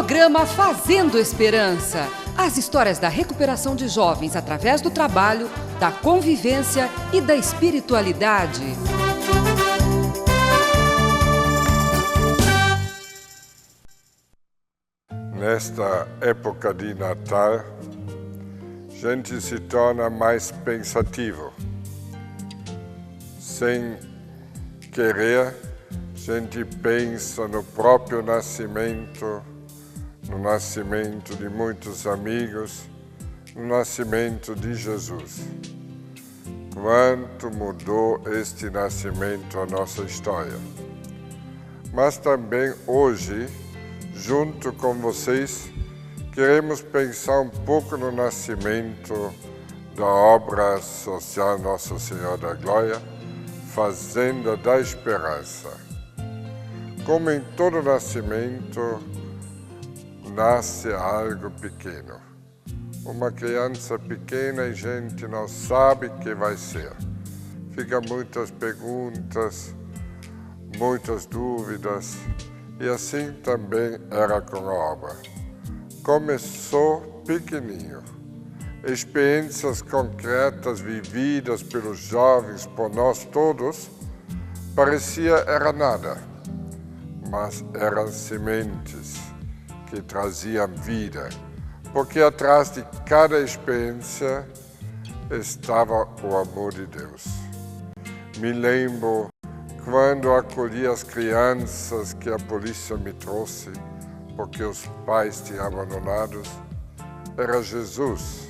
Programa Fazendo Esperança. As histórias da recuperação de jovens através do trabalho, da convivência e da espiritualidade. Nesta época de Natal, a gente se torna mais pensativo. Sem querer, a gente pensa no próprio nascimento, no nascimento de muitos amigos, no nascimento de Jesus. Quanto mudou este nascimento a nossa história. Mas também hoje, junto com vocês, queremos pensar um pouco no nascimento da obra social Nossa Senhora da Glória, Fazenda da Esperança. Como em todo nascimento, nasce algo pequeno. Uma criança pequena e a gente não sabe o que vai ser. Ficam muitas perguntas, muitas dúvidas, e assim também era com a obra. Começou pequenininho. Experiências concretas vividas pelos jovens, por nós todos, parecia era nada, mas eram sementes que traziam vida, porque atrás de cada experiência estava o amor de Deus. Me lembro quando acolhi as crianças que a polícia me trouxe, porque os pais tinham abandonados, era Jesus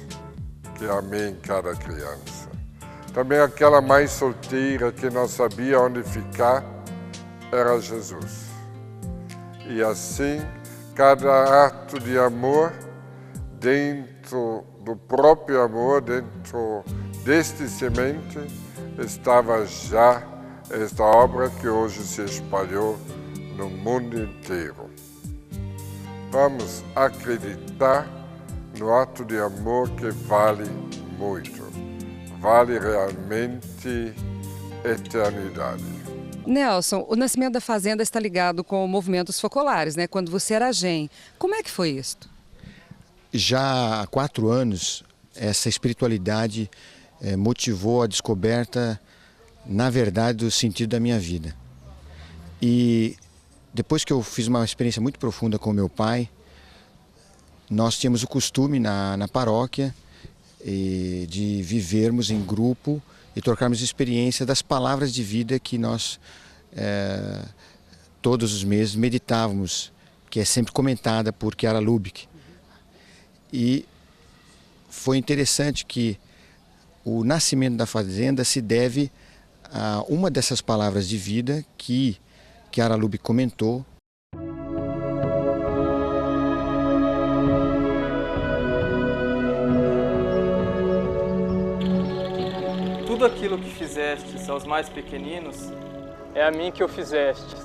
que amei em cada criança. Também aquela mãe solteira que não sabia onde ficar, era Jesus. E assim, cada ato de amor, dentro do próprio amor, dentro deste semente, estava já esta obra que hoje se espalhou no mundo inteiro. Vamos acreditar no ato de amor que vale muito, vale realmente eternidade. Nelson, o nascimento da Fazenda está ligado com movimentos focolares, né? Quando você era GEM. Como é que foi isso? Já há 4 anos, essa espiritualidade motivou a descoberta, na verdade, do sentido da minha vida. E depois que eu fiz uma experiência muito profunda com meu pai, nós tínhamos o costume na paróquia de vivermos em grupo e trocarmos experiência das palavras de vida que nós todos os meses meditávamos, que é sempre comentada por Chiara Lubich. E foi interessante que o nascimento da Fazenda se deve a uma dessas palavras de vida que Chiara Lubich comentou. Tudo aquilo que fizestes aos mais pequeninos, é a mim que o fizestes.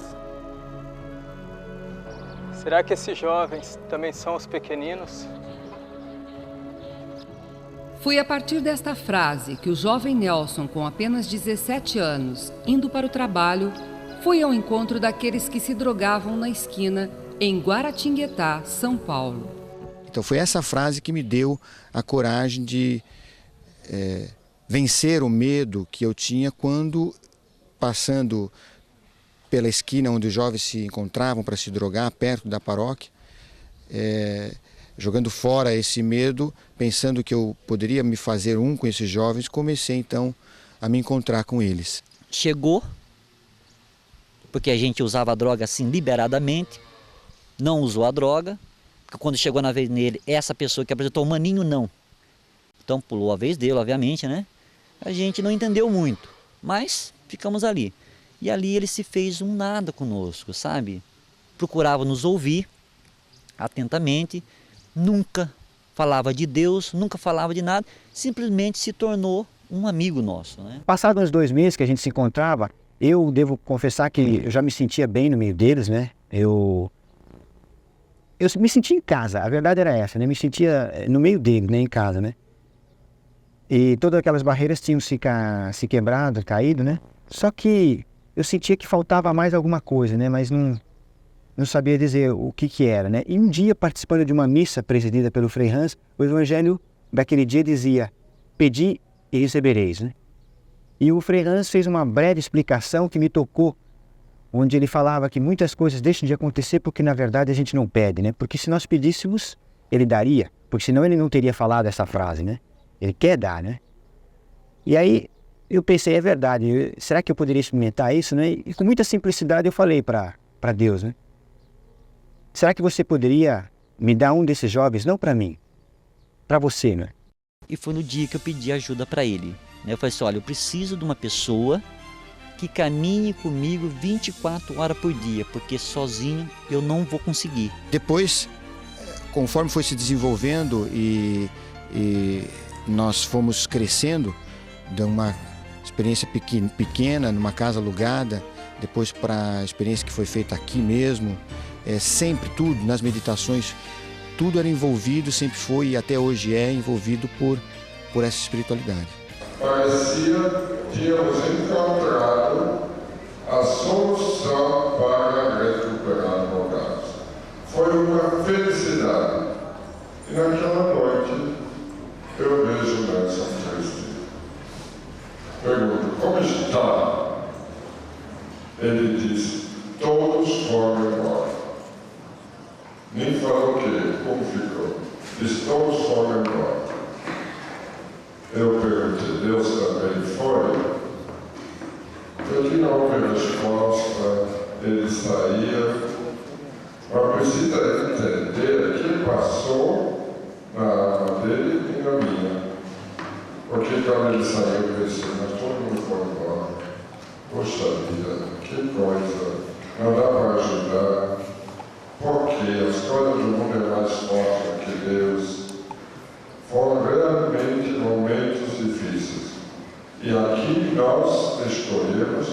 Será que esses jovens também são os pequeninos? Foi a partir desta frase que o jovem Nelson, com apenas 17 anos, indo para o trabalho, foi ao encontro daqueles que se drogavam na esquina, em Guaratinguetá, São Paulo. Então foi essa frase que me deu a coragem de vencer o medo que eu tinha quando, passando pela esquina onde os jovens se encontravam para se drogar, perto da paróquia, jogando fora esse medo, pensando que eu poderia me fazer um com esses jovens, comecei então a me encontrar com eles. Chegou, porque a gente usava a droga assim liberadamente, não usou a droga, porque quando chegou na vez nele, essa pessoa que apresentou o maninho não. Então pulou a vez dele, obviamente, né? A gente não entendeu muito, mas ficamos ali. E ali ele se fez um nada conosco, sabe? Procurava nos ouvir atentamente, nunca falava de Deus, nunca falava de nada, simplesmente se tornou um amigo nosso, né? Passados uns 2 meses que a gente se encontrava, eu devo confessar que eu já me sentia bem no meio deles, né? Eu me sentia em casa, a verdade era essa, né? Me sentia no meio deles, né? Em casa, né? E todas aquelas barreiras tinham se quebrado, caído, né? Só que eu sentia que faltava mais alguma coisa, né? Mas não não sabia dizer o que era, né? E um dia, participando de uma missa presidida pelo Frei Hans, o evangelho daquele dia dizia: pedi e recebereis, né? E o Frei Hans fez uma breve explicação que me tocou, onde ele falava que muitas coisas deixam de acontecer porque na verdade a gente não pede, né? Porque se nós pedíssemos, ele daria, porque senão ele não teria falado essa frase, né? Ele quer dar, né? E aí eu pensei, é verdade, será que eu poderia experimentar isso, né? E com muita simplicidade eu falei para Deus, né? Será que você poderia me dar um desses jovens, não para mim, para você, né? E foi no dia que eu pedi ajuda para ele. Eu falei assim, olha, eu preciso de uma pessoa que caminhe comigo 24 horas por dia, porque sozinho eu não vou conseguir. Depois, conforme foi se desenvolvendo e nós fomos crescendo, de uma experiência pequena, numa casa alugada, depois para a experiência que foi feita aqui mesmo, sempre tudo, nas meditações, tudo era envolvido, sempre foi e até hoje é envolvido por essa espiritualidade. Parecia que tínhamos encontrado a solução para recuperar o gás. Foi uma felicidade. E naquela noite eu vejo Nelson triste. Pergunto, como está? Ele diz, todos foram embora. Nem falou o quê, como ficou. Diz, todos foram embora. Eu perguntei, Deus também foi? Porque não houve resposta, ele saía. Mas precisa entender que passou na alma dele e na minha. Porque quando ele saiu, eu pensei, mas todo mundo foi embora. Poxa vida, que coisa, não dá para ajudar. Porque as coisas do mundo é mais forte do que Deus. Foram realmente momentos difíceis. E aqui nós escolhemos,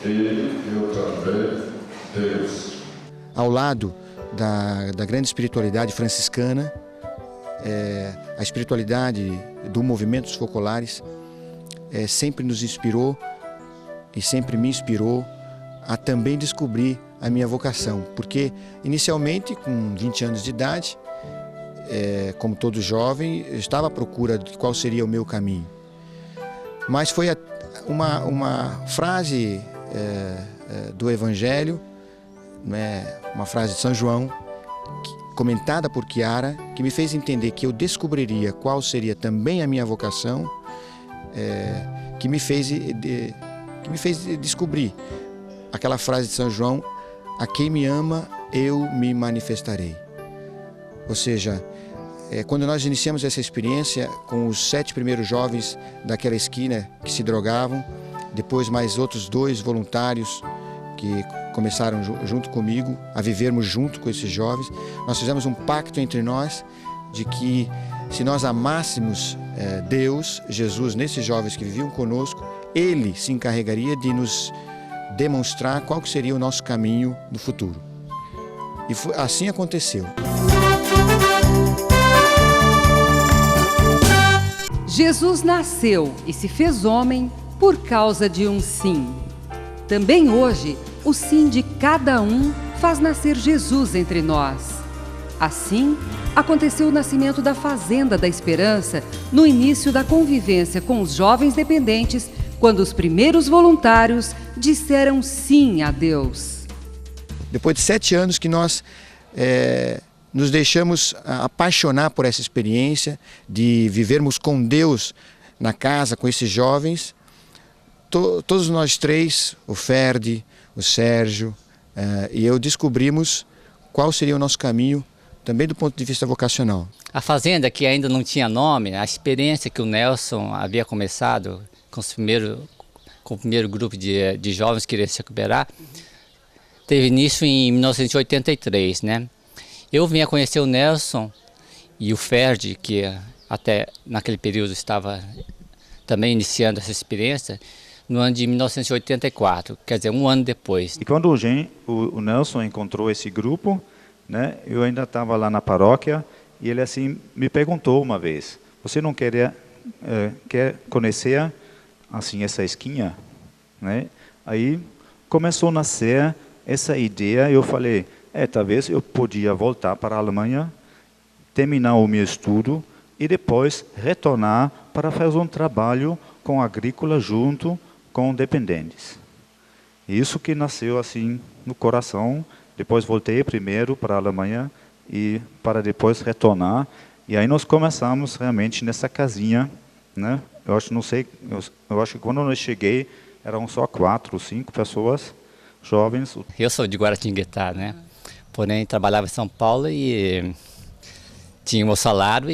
ele, eu também, Deus. Ao lado da grande espiritualidade franciscana, a espiritualidade do movimento dos focolares sempre nos inspirou e sempre me inspirou a também descobrir a minha vocação. Porque inicialmente, com 20 anos de idade, como todo jovem, eu estava à procura de qual seria o meu caminho. Mas foi uma frase do Evangelho, uma frase de São João, comentada por Chiara, que me fez entender que eu descobriria qual seria também a minha vocação, que me fez descobrir aquela frase de São João: a quem me ama, eu me manifestarei. Ou seja, quando nós iniciamos essa experiência com os 7 primeiros jovens daquela esquina que se drogavam, depois mais outros 2 voluntários que começaram junto comigo a vivermos junto com esses jovens, nós fizemos um pacto entre nós de que se nós amássemos Deus, Jesus, nesses jovens que viviam conosco, Ele se encarregaria de nos demonstrar qual que seria o nosso caminho no futuro. E assim aconteceu. Jesus nasceu e se fez homem por causa de um sim. Também hoje, o sim de cada um faz nascer Jesus entre nós. Assim, aconteceu o nascimento da Fazenda da Esperança no início da convivência com os jovens dependentes, quando os primeiros voluntários disseram sim a Deus. Depois de 7 anos que nós nos deixamos apaixonar por essa experiência de vivermos com Deus na casa, com esses jovens, todos nós 3, o Ferdi, o Sérgio e eu, descobrimos qual seria o nosso caminho, também do ponto de vista vocacional. A Fazenda, que ainda não tinha nome, a experiência que o Nelson havia começado com o primeiro grupo de jovens que queriam se recuperar, teve início em 1983, né? Eu vim a conhecer o Nelson e o Ferdi, que até naquele período estava também iniciando essa experiência, no ano de 1984, quer dizer, um ano depois. E quando o Nelson encontrou esse grupo, né, eu ainda estava lá na paróquia, e ele assim me perguntou uma vez: você não quer conhecer assim essa esquina, né? Aí começou a nascer essa ideia. Eu falei: talvez eu podia voltar para a Alemanha, terminar o meu estudo e depois retornar para fazer um trabalho com agrícola junto com dependentes. Isso que nasceu assim no coração. Depois voltei primeiro para a Alemanha e para depois retornar. E aí nós começamos realmente nessa casinha, né? Eu acho que quando eu cheguei eram só 4 ou 5 pessoas jovens. Eu sou de Guaratinguetá, né? Porém trabalhava em São Paulo e tinha o meu salário,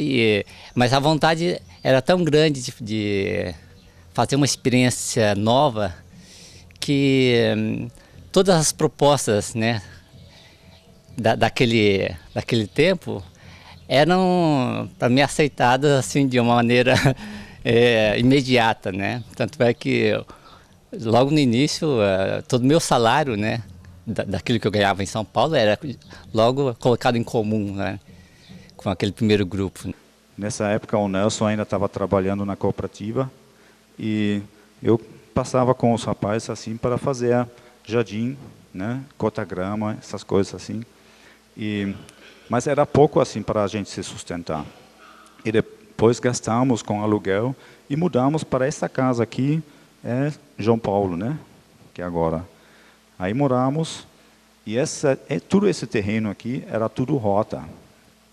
mas a vontade era tão grande de fazer uma experiência nova que todas as propostas, né, daquele tempo eram para mim aceitadas assim de uma maneira imediata, né? Tanto é que logo no início todo o meu salário, né, daquilo que eu ganhava em São Paulo era logo colocado em comum, né, com aquele primeiro grupo. Nessa época o Nelson ainda estava trabalhando na cooperativa e eu passava com os rapazes assim para fazer jardim, né, cortar grama, essas coisas assim. Mas era pouco assim para a gente se sustentar. E depois gastamos com aluguel e mudamos para essa casa aqui, João Paulo, né, que agora. Aí moramos e todo esse terreno aqui era tudo rota.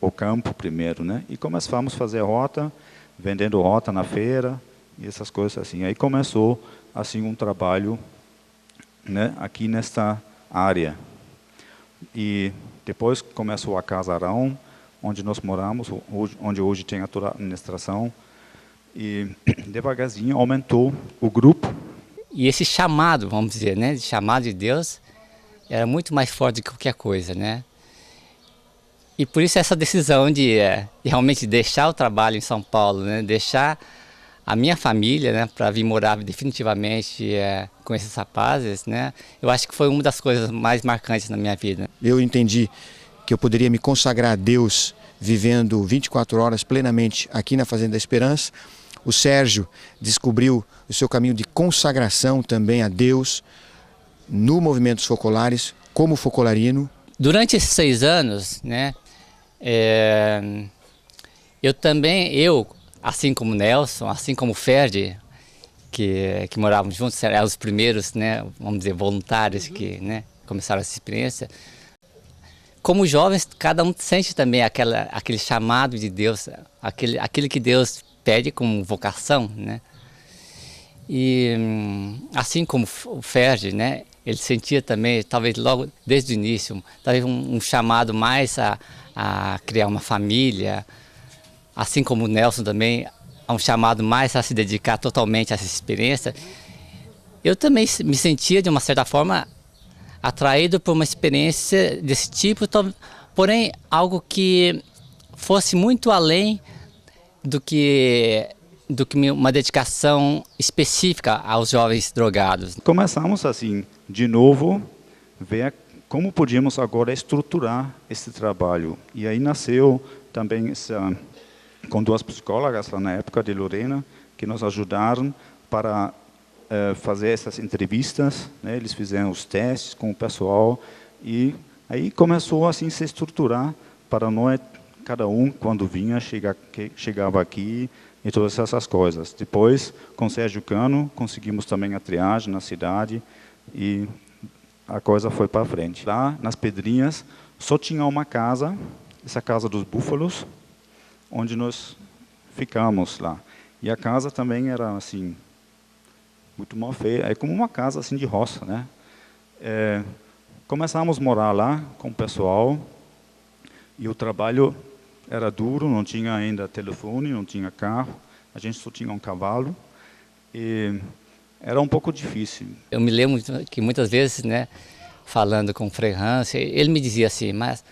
O campo primeiro, né? E começamos a fazer rota, vendendo rota na feira e essas coisas assim. Aí começou assim um trabalho, né, aqui nesta área. E depois começou a Casarão, onde nós moramos, onde hoje tem toda a administração. E devagarzinho aumentou o grupo. E esse chamado, vamos dizer, né, de chamado de Deus, era muito mais forte do que qualquer coisa, né? E por isso essa decisão de realmente deixar o trabalho em São Paulo, né, deixar a minha família, né, para vir morar definitivamente com esses rapazes, né, eu acho que foi uma das coisas mais marcantes na minha vida. Eu entendi que eu poderia me consagrar a Deus vivendo 24 horas plenamente aqui na Fazenda da Esperança. O Sérgio descobriu o seu caminho de consagração também a Deus no movimento dos focolares, como focolarino. Durante esses 6 anos, né, eu, assim como o Nelson, assim como o Ferdi, que moravam juntos, eram os primeiros, né, vamos dizer, voluntários que, né, começaram essa experiência. Como jovens, cada um sente também aquele chamado de Deus, aquele que Deus pede como vocação, né? E assim como o Ferdi, né, ele sentia também, talvez logo desde o início, talvez um chamado mais a criar uma família, assim como o Nelson também, um chamado mais a se dedicar totalmente a essa experiência. Eu também me sentia, de uma certa forma, atraído por uma experiência desse tipo, porém algo que fosse muito além do que uma dedicação específica aos jovens drogados. Começamos assim, de novo, ver como podíamos agora estruturar esse trabalho. E aí nasceu também com 2 psicólogas lá na época de Lorena, que nos ajudaram para fazer essas entrevistas, né? Eles fizeram os testes com o pessoal e aí começou assim a se estruturar para nós, cada um quando vinha, chegava aqui e todas essas coisas. Depois, com Sérgio Cano, conseguimos também a triagem na cidade e a coisa foi para frente. Lá, nas Pedrinhas, só tinha uma casa, essa casa dos búfalos, onde nós ficamos lá. E a casa também era assim, muito mal feita, é como uma casa assim de roça, né? Começamos a morar lá com o pessoal e o trabalho era duro, não tinha ainda telefone, não tinha carro, a gente só tinha um cavalo e era um pouco difícil. Eu me lembro que muitas vezes, né, falando com o Frei Hans, ele me dizia assim, mas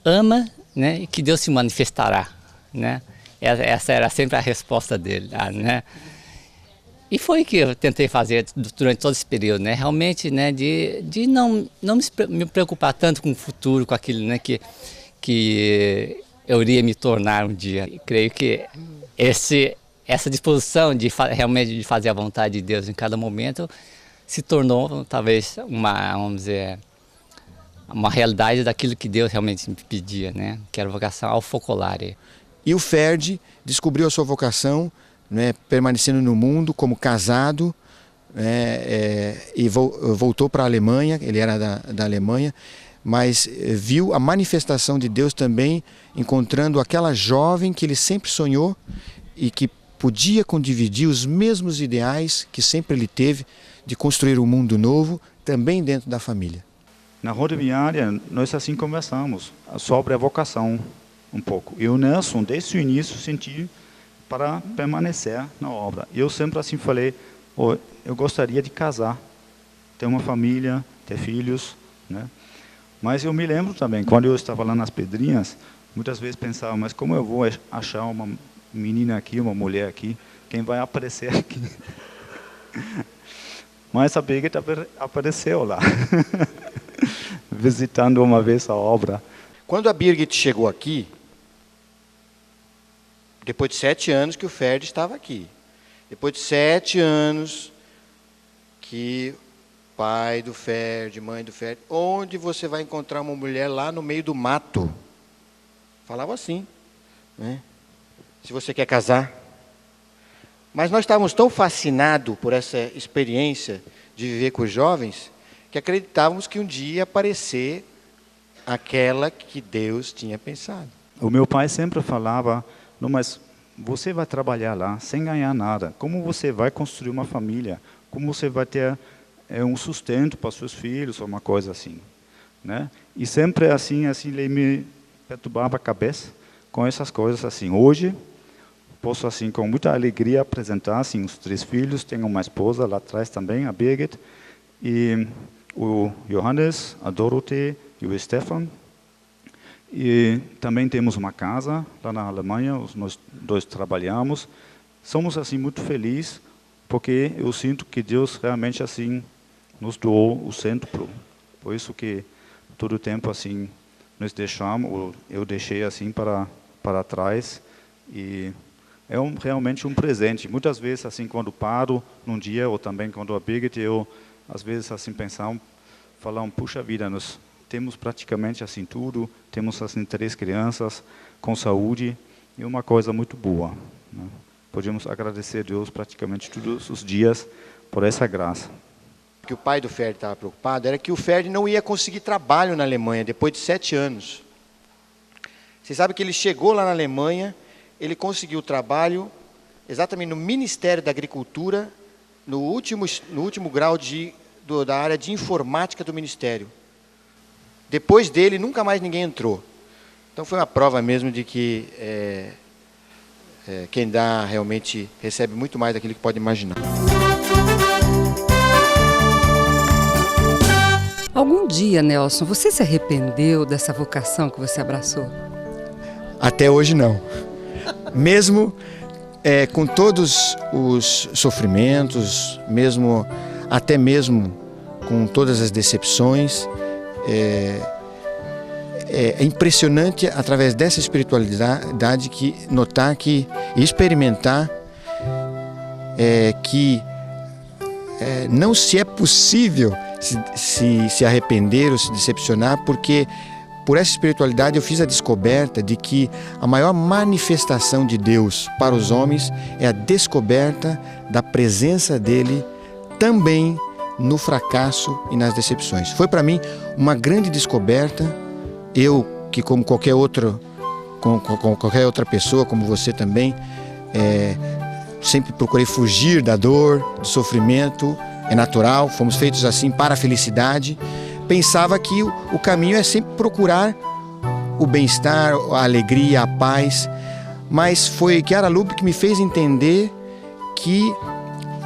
ama, né, e que Deus se manifestará, né? Essa era sempre a resposta dele, né? E foi o que eu tentei fazer durante todo esse período, né? Realmente, né, de não me preocupar tanto com o futuro, com aquilo, né, que eu iria me tornar um dia. E creio que essa disposição realmente de fazer a vontade de Deus em cada momento se tornou talvez vamos dizer, uma realidade daquilo que Deus realmente me pedia, né? Que era a vocação ao focolare. E o Ferdi descobriu a sua vocação, né, permanecendo no mundo como casado, e voltou para a Alemanha. Ele era da Alemanha, mas viu a manifestação de Deus também, encontrando aquela jovem que ele sempre sonhou e que podia condividir os mesmos ideais que sempre ele teve de construir um mundo novo, também dentro da família. Na rodoviária, nós assim conversamos sobre a vocação um pouco. E o Nelson, desde o início, sentiu para permanecer na obra. Eu sempre assim falei, eu gostaria de casar, ter uma família, ter filhos, né? Mas eu me lembro também, quando eu estava lá nas Pedrinhas, muitas vezes pensava, mas como eu vou achar uma menina aqui, uma mulher aqui, quem vai aparecer aqui? Mas a Birgit apareceu lá, visitando uma vez a obra. Quando a Birgit chegou aqui, depois de 7 anos que o Ferdi estava aqui, depois de 7 anos que pai do Ferdi, mãe do Ferdi, onde você vai encontrar uma mulher lá no meio do mato? Falava assim, né? Se você quer casar. Mas nós estávamos tão fascinados por essa experiência de viver com os jovens, que acreditávamos que um dia ia aparecer aquela que Deus tinha pensado. O meu pai sempre falava, não, mas você vai trabalhar lá sem ganhar nada. Como você vai construir uma família? Como você vai ter um sustento para seus filhos, ou uma coisa assim, né? E sempre assim ele me perturbava a cabeça com essas coisas assim. Hoje posso assim com muita alegria apresentar assim os 3 filhos, tenho uma esposa lá atrás também, a Birgit, e o Johannes, a Dorothee e o Stefan. E também temos uma casa lá na Alemanha, nós 2 trabalhamos. Somos assim muito felizes, porque eu sinto que Deus realmente assim nos doou o centro. Por isso que todo o tempo assim nós deixamos, ou eu deixei assim para trás, e é realmente um presente. Muitas vezes assim quando paro num dia, ou também quando a Birgit, eu às vezes assim falar, puxa vida, nós temos praticamente assim tudo, temos assim 3 crianças com saúde, e uma coisa muito boa, né? Podemos agradecer a Deus praticamente todos os dias por essa graça. O que o pai do Ferdi estava preocupado era que o Ferdi não ia conseguir trabalho na Alemanha depois de 7 anos. Você sabe que ele chegou lá na Alemanha, ele conseguiu trabalho exatamente no Ministério da Agricultura, no último grau da área de informática do Ministério. Depois dele, nunca mais ninguém entrou. Então foi uma prova mesmo de que quem dá realmente recebe muito mais daquilo que pode imaginar. Algum dia, Nelson, você se arrependeu dessa vocação que você abraçou? Até hoje não. Mesmo com todos os sofrimentos, até mesmo com todas as decepções, é impressionante através dessa espiritualidade notar e experimentar que não se é possível se arrepender ou se decepcionar, porque por essa espiritualidade eu fiz a descoberta de que a maior manifestação de Deus para os homens é a descoberta da presença dele também no fracasso e nas decepções. Foi para mim uma grande descoberta. Eu, que como qualquer outra pessoa, como você também, sempre procurei fugir da dor, do sofrimento, é natural, fomos feitos assim para a felicidade. Pensava que o caminho é sempre procurar o bem-estar, a alegria, a paz, mas foi Chiara Lubich que me fez entender que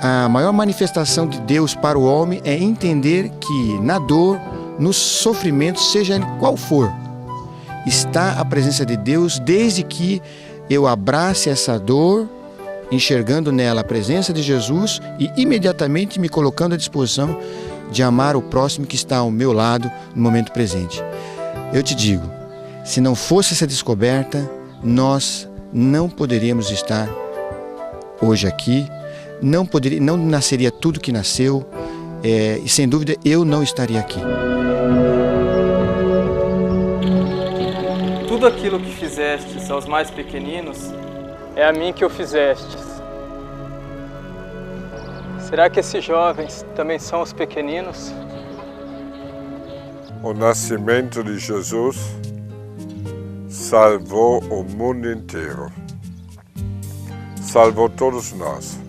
a maior manifestação de Deus para o homem é entender que na dor, no sofrimento, seja ele qual for, está a presença de Deus, desde que eu abrace essa dor, enxergando nela a presença de Jesus e imediatamente me colocando à disposição de amar o próximo que está ao meu lado no momento presente. Eu te digo, se não fosse essa descoberta, nós não poderíamos estar hoje aqui, não nasceria tudo que nasceu, e sem dúvida eu não estaria aqui. tudo aquilo que fizestes aos mais pequeninos, é a mim que o fizestes. Será que esses jovens também são os pequeninos? O nascimento de Jesus salvou o mundo inteiro. Salvou todos nós.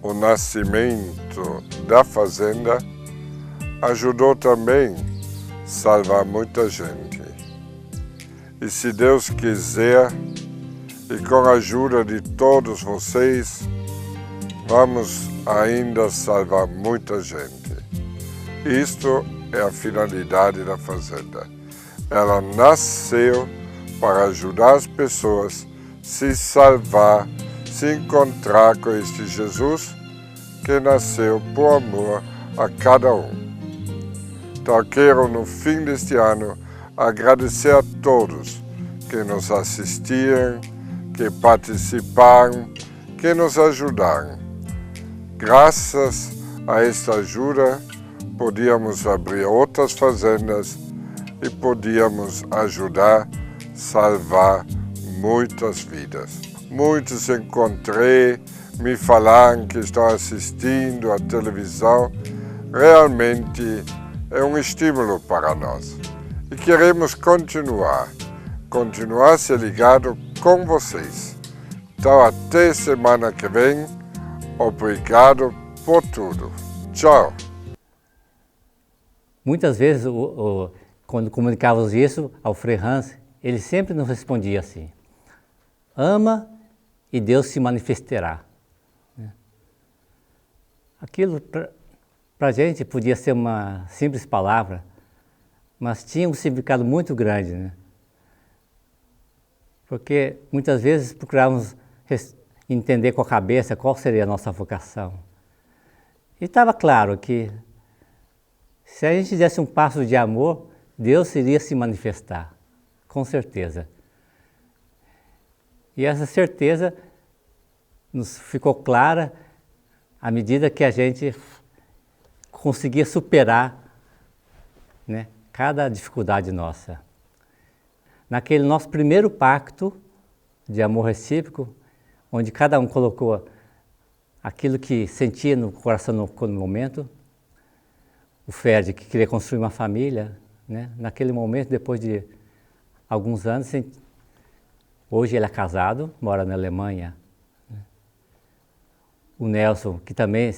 O nascimento da fazenda ajudou também a salvar muita gente. E se Deus quiser, e com a ajuda de todos vocês, vamos ainda salvar muita gente. Isto é a finalidade da fazenda. Ela nasceu para ajudar as pessoas a se salvar, se encontrar com este Jesus que nasceu por amor a cada um. Então quero no fim deste ano agradecer a todos que nos assistiram, que participaram, que nos ajudaram. Graças a esta ajuda, podíamos abrir outras fazendas e podíamos ajudar a salvar muitas vidas. Muitos encontrei, me falaram que estão assistindo à televisão. Realmente é um estímulo para nós. E queremos continuar a ser ligado com vocês. Então até semana que vem. Obrigado por tudo. Tchau. Muitas vezes, quando comunicávamos isso ao Frei Hans, ele sempre nos respondia assim: ama e Deus se manifestará. Aquilo para a gente podia ser uma simples palavra, mas tinha um significado muito grande, né? Porque muitas vezes procurávamos entender com a cabeça qual seria a nossa vocação. E estava claro que se a gente desse um passo de amor, Deus iria se manifestar, com certeza. E essa certeza nos ficou clara à medida que a gente conseguia superar, né, cada dificuldade nossa. Naquele nosso primeiro pacto de amor recíproco, onde cada um colocou aquilo que sentia no coração no momento, o Fred, que queria construir uma família, né, naquele momento, depois de alguns anos, hoje ele é casado, mora na Alemanha. O Nelson, que também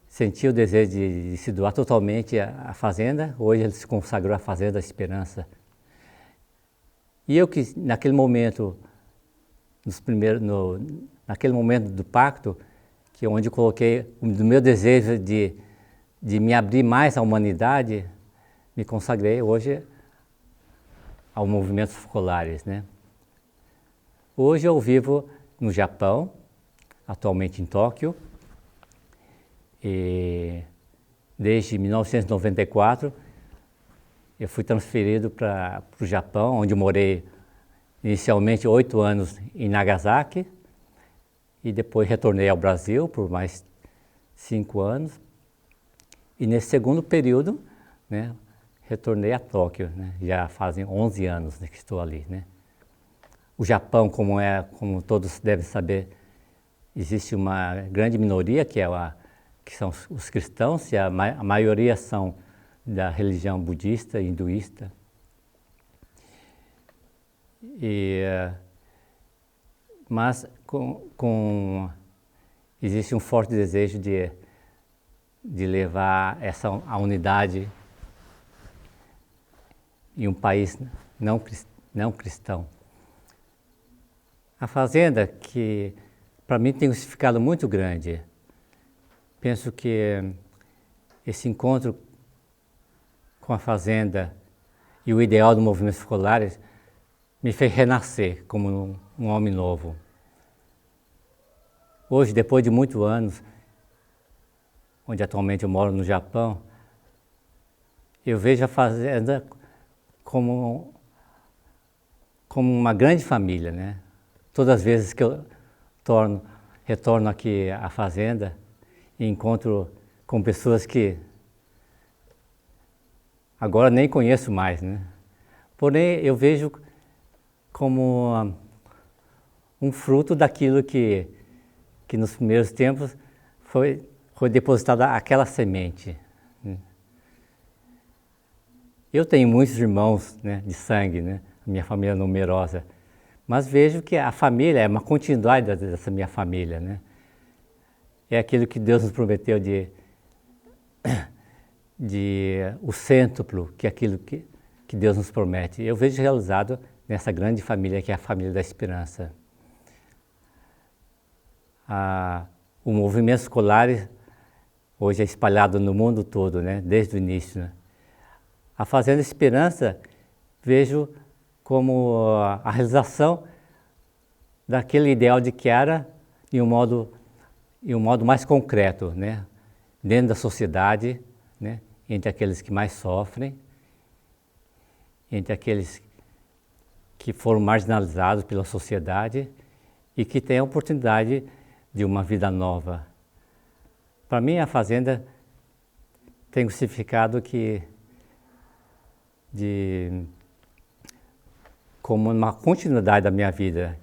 sentiu o desejo de se doar totalmente à fazenda, hoje ele se consagrou à Fazenda da Esperança. E eu que naquele momento, naquele momento do pacto, que é onde eu coloquei o meu desejo de me abrir mais à humanidade, me consagrei hoje ao movimento Focolares, né? Hoje eu vivo no Japão, atualmente em Tóquio, e desde 1994 eu fui transferido para o Japão, onde eu morei inicialmente 8 anos em Nagasaki, e depois retornei ao Brasil por mais 5 anos. E nesse segundo período, né, retornei a Tóquio, né, já fazem 11 anos, né, que estou ali, né. O Japão, como todos devem saber, existe uma grande minoria que são os cristãos, e a maioria são da religião budista e hinduísta. Mas existe um forte desejo de levar a unidade em um país não cristão. A fazenda, que para mim tem um significado muito grande, penso que esse encontro com a fazenda e o ideal do movimento Focolares me fez renascer como um homem novo. Hoje, depois de muitos anos, onde atualmente eu moro no Japão, eu vejo a fazenda como uma grande família, né? Todas as vezes que eu retorno aqui à fazenda e encontro com pessoas que agora nem conheço mais, né? Porém, eu vejo como um fruto daquilo que nos primeiros tempos foi depositada aquela semente. Eu tenho muitos irmãos, né, de sangue, né, minha família é numerosa, mas vejo que a família é uma continuidade dessa minha família, né? É aquilo que Deus nos prometeu de o cêntuplo, que é aquilo que Deus nos promete. Eu vejo realizado nessa grande família que é a família da esperança. O movimento escolar hoje é espalhado no mundo todo, né, desde o início, né? A Fazenda Esperança vejo como a realização daquele ideal de que era em um modo mais concreto, né, dentro da sociedade, né, entre aqueles que mais sofrem, entre aqueles que foram marginalizados pela sociedade e que têm a oportunidade de uma vida nova. Para mim, a Fazenda tem um significado como uma continuidade da minha vida.